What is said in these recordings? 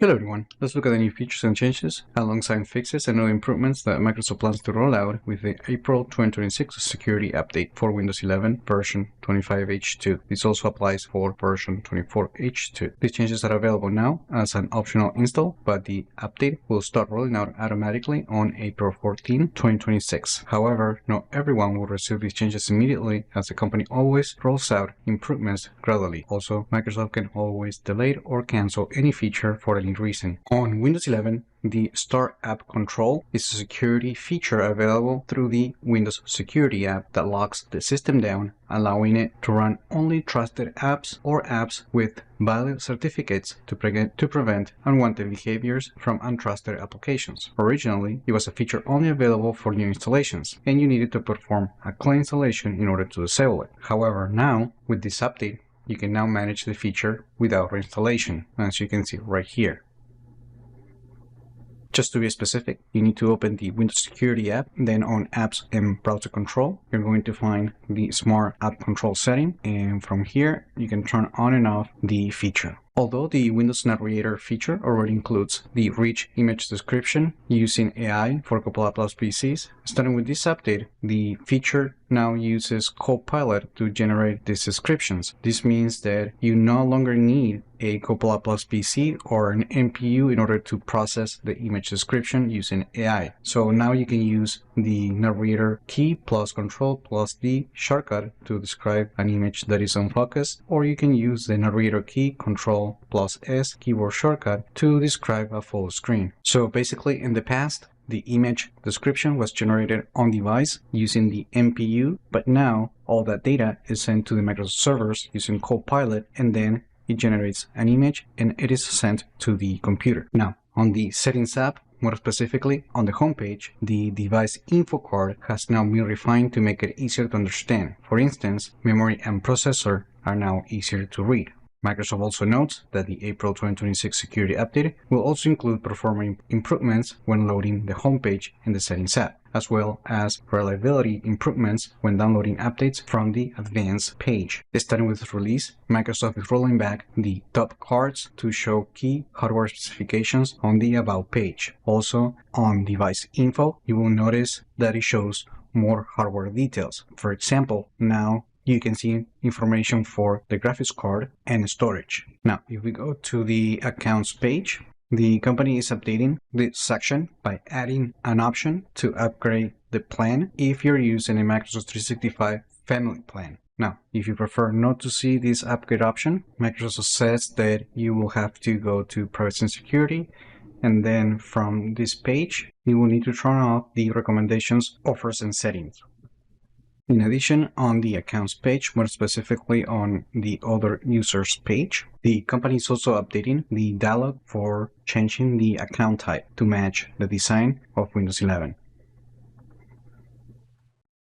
Hello everyone, let's look at the new features and changes alongside fixes and new improvements that Microsoft plans to roll out with the April 2026 security update for Windows 11 version 25H2. This also applies for version 24H2. These changes are available now as an optional install, but the update will start rolling out automatically on April 14, 2026. However, not everyone will receive these changes immediately, as the company always rolls out improvements gradually. Also, Microsoft can always delay or cancel any feature for any reason. On Windows 11, the Start App Control is a security feature available through the Windows Security app that locks the system down, allowing it to run only trusted apps or apps with valid certificates to prevent unwanted behaviors from untrusted applications. Originally, it was a feature only available for new installations, and you needed to perform a clean installation in order to disable it. However, now, with this update, you can now manage the feature without reinstallation, as you can see right here. Just to be specific, you need to open the Windows Security app, then on Apps and Browser Control, you're going to find the Smart App Control setting, and from here, you can turn on and off the feature. Although the Windows Narrator feature already includes the rich image description using AI for Copilot+ PCs, starting with this update, the feature now uses Copilot to generate these descriptions. This means that you no longer need a Copilot+ PC or an NPU in order to process the image description using AI. So now you can use the narrator key plus control plus the shortcut to describe an image that is unfocused, or you can use the narrator key control plus S keyboard shortcut to describe a full screen. So basically, in the past, the image description was generated on device using the NPU, but now all that data is sent to the Microsoft servers using Copilot, and then it generates an image and it is sent to the computer. Now, on the Settings app, more specifically on the homepage, the device info card has now been refined to make it easier to understand. For instance, memory and processor are now easier to read. Microsoft also notes that the April 2026 security update will also include performing improvements when loading the homepage in the Settings app, as well as reliability improvements when downloading updates from the Advanced page. Starting with this release, Microsoft is rolling back the top cards to show key hardware specifications on the About page. Also, on device info, you will notice that it shows more hardware details. For example, now you can see information for the graphics card and storage. Now, if we go to the Accounts page, the company is updating this section by adding an option to upgrade the plan if you're using a Microsoft 365 family plan. Now, if you prefer not to see this upgrade option, Microsoft says that you will have to go to Privacy and Security, and then from this page, you will need to turn off the recommendations, offers, and settings. In addition, on the Accounts page, more specifically on the Other Users page, the company is also updating the dialog for changing the account type to match the design of Windows 11.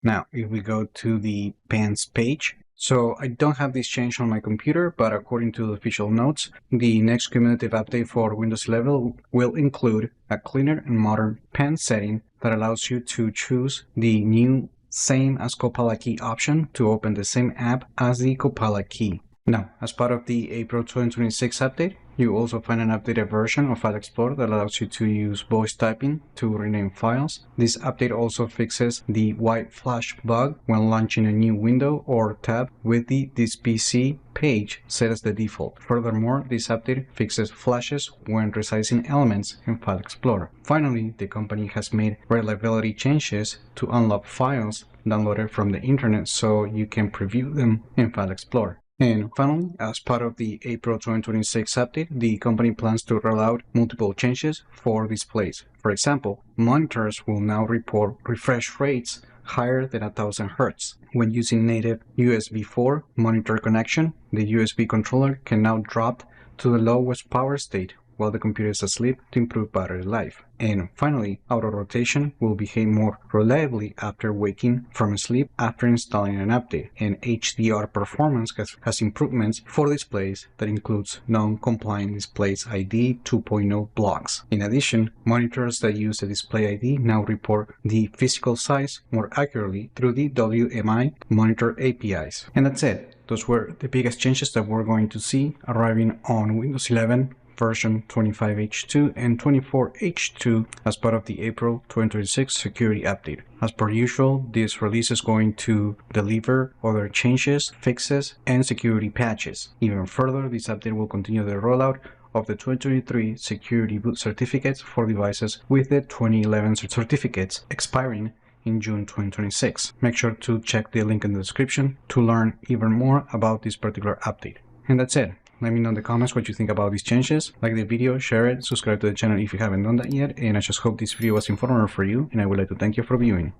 Now, if we go to the Pans page, so I don't have this change on my computer, but according to the official notes, the next cumulative update for Windows 11 will include a cleaner and modern pen setting that allows you to choose the new Same as Copilot key option to open the same app as the Copilot key. Now, as part of the April 2026 update, you also find an updated version of File Explorer that allows you to use voice typing to rename files. This update also fixes the white flash bug when launching a new window or tab with the This PC page set as the default. Furthermore, this update fixes flashes when resizing elements in File Explorer. Finally, the company has made reliability changes to unlock files downloaded from the internet so you can preview them in File Explorer. And finally, as part of the April 2026 update, the company plans to roll out multiple changes for displays. For example, monitors will now report refresh rates higher than 1000 Hz. When using native USB 4 monitor connection, the USB controller can now drop to the lowest power state while the computer is asleep to improve battery life. And finally, auto rotation will behave more reliably after waking from sleep after installing an update. And HDR performance has improvements for displays that includes non-compliant displays ID 2.0 blocks. In addition, monitors that use the display ID now report the physical size more accurately through the WMI monitor APIs. And that's it. Those were the biggest changes that we're going to see arriving on Windows 11 version 25H2 and 24H2 as part of the April 2026 security update. As per usual, this release is going to deliver other changes, fixes, and security patches. Even further, this update will continue the rollout of the 2023 security boot certificates for devices with the 2011 certificates expiring in June 2026. Make sure to check the link in the description to learn even more about this particular update. And that's it. Let me know in the comments what you think about these changes. Like the video, share it, subscribe to the channel if you haven't done that yet, and I just hope this video was informative for you, and I would like to thank you for viewing.